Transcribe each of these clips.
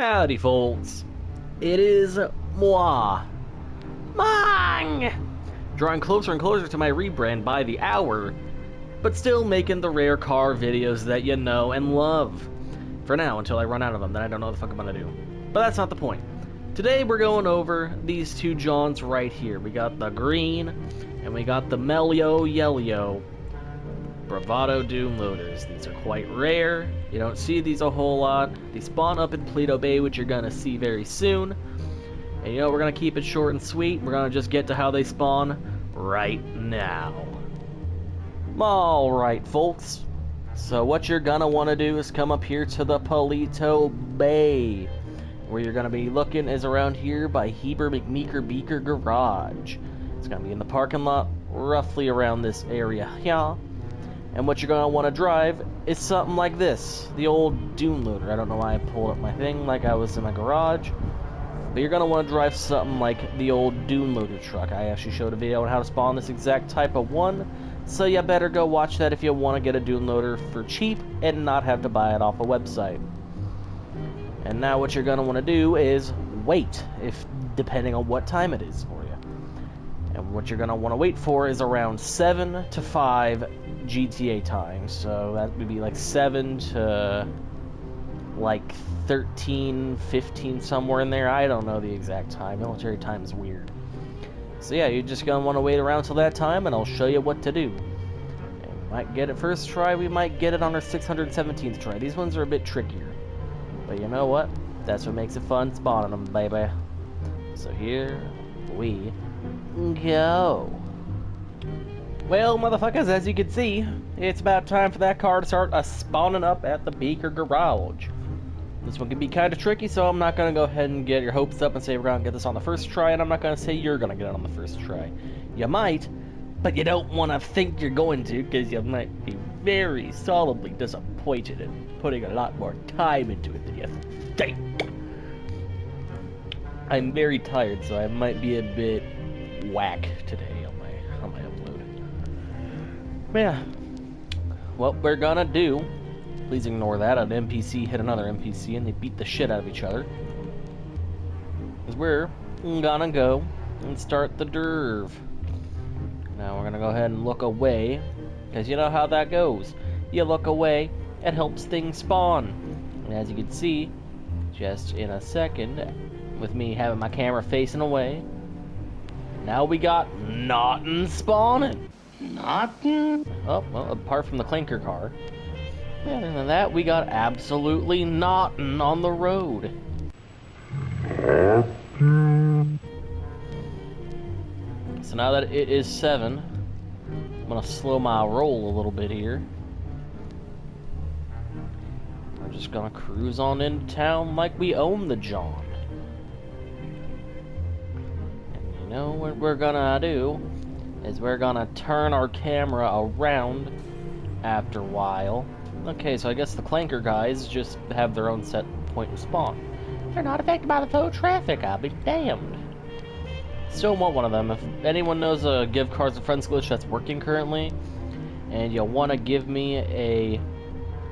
Howdy, folks. It is moi, Mang! Drawing closer and closer to my rebrand by the hour, but still making the rare car videos that you know and love. For now, until I run out of them, then I don't know what the fuck I'm gonna do. But that's not the point. Today we're going over these two Johns right here. We got the green, and we got the Melio Yelio Bravado Doom Loaders. These are quite rare. You don't see these a whole lot. They spawn up in Paleto Bay, which you're gonna see very soon. And you know, we're gonna keep it short and sweet. We're gonna just get to how they spawn right now. Alright, folks. So what you're gonna wanna do is come up here to the Paleto Bay. Where you're gonna be looking is around here by Heber McMeeker Beaker Garage. It's gonna be in the parking lot, roughly around this area here. And what you're going to want to drive is something like this, the old Dune Loader. I don't know why I pulled up my thing like I was in my garage, but you're going to want to drive something like the old Dune Loader truck. I actually showed a video on how to spawn this exact type of one, so you better go watch that if you want to get a Dune Loader for cheap and not have to buy it off a website. And now what you're going to want to do is wait, depending on what time it is for you. And what you're going to want to wait for is around 7 to 5 GTA time. So that would be like 7 to like 13, 15, somewhere in there. I don't know the exact time. Military time is weird. So yeah, you're just going to want to wait around till that time, and I'll show you what to do. And we might get it first try. We might get it on our 617th try. These ones are a bit trickier. But you know what? That's what makes it fun spawning them, baby. So here we go. Well, motherfuckers, as you can see, it's about time for that car to start spawning up at the Beaker Garage. This one can be kind of tricky, so I'm not going to go ahead and get your hopes up and say we're going to get this on the first try, and I'm not going to say you're going to get it on the first try. You might, but you don't want to think you're going to, because you might be very solidly disappointed in putting a lot more time into it than you think. I'm very tired, so I might be a bit whack today on my upload. But yeah, what we're gonna do, please ignore that, an NPC hit another NPC and they beat the shit out of each other, is we're gonna go and start the derv. Now we're gonna go ahead and look away, because you know how that goes. You look away, it helps things spawn. And as you can see, just in a second, with me having my camera facing away, now we got nothing spawning. Nothing? Oh, well, apart from the clinker car. Yeah, other than that, we got absolutely nothing on the road. So now that it is 7, I'm gonna slow my roll a little bit here. We're just gonna cruise on into town like we own the John. And you know what we're gonna do is we're gonna turn our camera around after a while. Okay, so I guess the clanker guys just have their own set point of spawn. They're not affected by the tow traffic, I'll be damned. Still want one of them. If anyone knows a Give Cars a Friends glitch that's working currently, and you want to give me a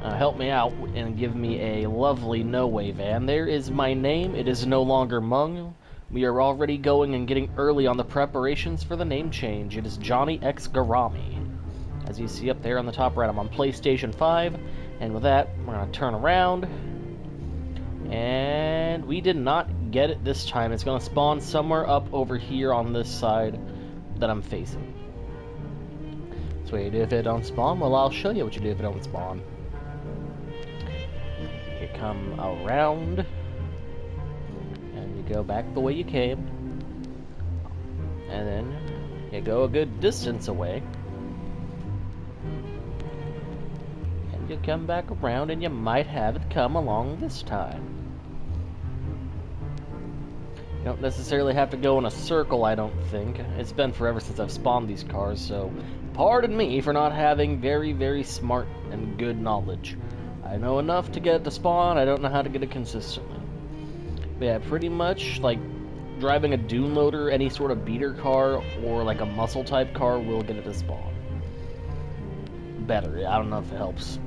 help me out and give me a lovely no-way van, there is my name. It is no longer Mung. We are already going and getting early on the preparations for the name change. It is Johnny X Garami. As you see up there on the top right, I'm on PlayStation 5, and with that, we're going to turn around. And we did not get it this time. It's going to spawn somewhere up over here on this side that I'm facing. So what you do if it don't spawn? Well, I'll show you what you do if it don't spawn. You come around, and you go back the way you came, and then you go a good distance away, and you come back around, and you might have it come along this time. You don't necessarily have to go in a circle, I don't think. It's been forever since I've spawned these cars, so pardon me for not having very, very smart and good knowledge. I know enough to get it to spawn, I don't know how to get it consistently. But yeah, pretty much, like, driving a Dune Loader, any sort of beater car, or like a muscle type car will get it to spawn. Better, I don't know if it helps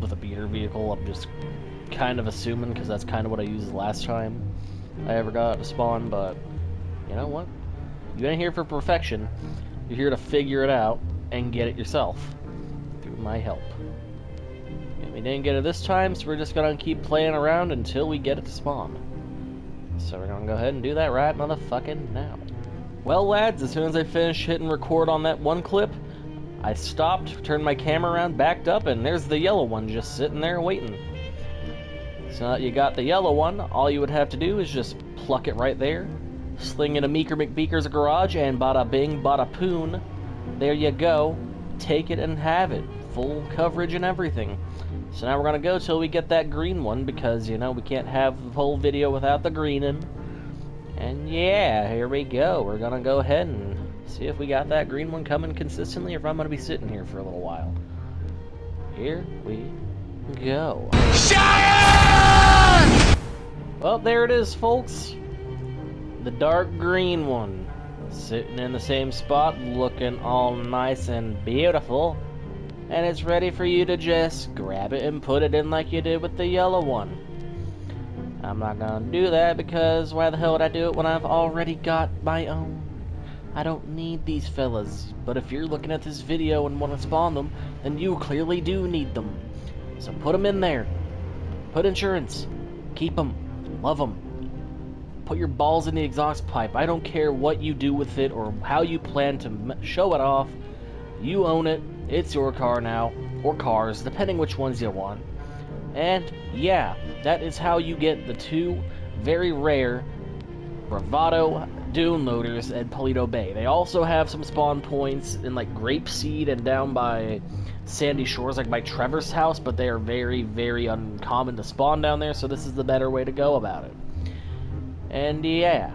with a beater vehicle, I'm just kind of assuming, because that's kind of what I used last time I ever got to spawn, but you know what? You ain't here for perfection. You're here to figure it out and get it yourself through my help. And we didn't get it this time, so we're just gonna keep playing around until we get it to spawn. So we're gonna go ahead and do that right motherfucking now. Well, lads, as soon as I finished hitting record on that one clip, I stopped, turned my camera around, backed up, and there's the yellow one just sitting there waiting. So now that you got the yellow one, all you would have to do is just pluck it right there, sling it a Meeker McBeaker's garage, and bada bing, bada poon. There you go. Take it and have it. Full coverage and everything. So now we're gonna go till we get that green one, because, you know, we can't have the whole video without the greening. And yeah, here we go. We're gonna go ahead and see if we got that green one coming consistently, or if I'm gonna be sitting here for a little while. Here we go. Well, there it is, folks. The dark green one. Sitting in the same spot, looking all nice and beautiful. And it's ready for you to just grab it and put it in like you did with the yellow one. I'm not gonna do that because why the hell would I do it when I've already got my own? I don't need these fellas. But if you're looking at this video and want to spawn them, then you clearly do need them. So put them in there. Put insurance. Keep them. Love them. Put your balls in the exhaust pipe. I don't care what you do with it or how you plan to show it off. You own it. It's your car now. Or cars, depending which ones you want. And yeah, that is how you get the two very rare Bravado Dune Loaders at Paleto Bay. They also have some spawn points in like Grapeseed and down by Sandy Shores, like by Trevor's house, but they are very, very uncommon to spawn down there, so this is the better way to go about it. And yeah,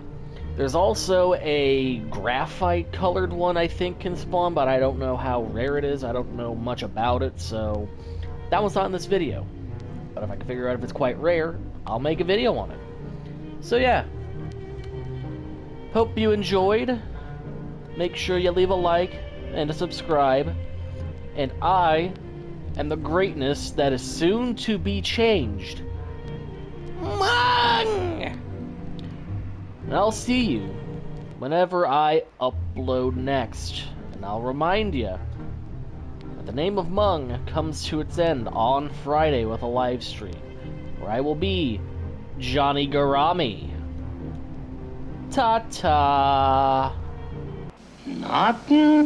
there's also a graphite colored one I think can spawn, but I don't know how rare it is. I don't know much about it, so that one's not in this video. But if I can figure out if it's quite rare, I'll make a video on it. So yeah, hope you enjoyed. Make sure you leave a like and a subscribe. And I am the greatness that is soon to be changed. And I'll see you whenever I upload next. And I'll remind you that the name of Mung comes to its end on Friday with a live stream, where I will be Johnny Garami. Ta-ta! Nothing.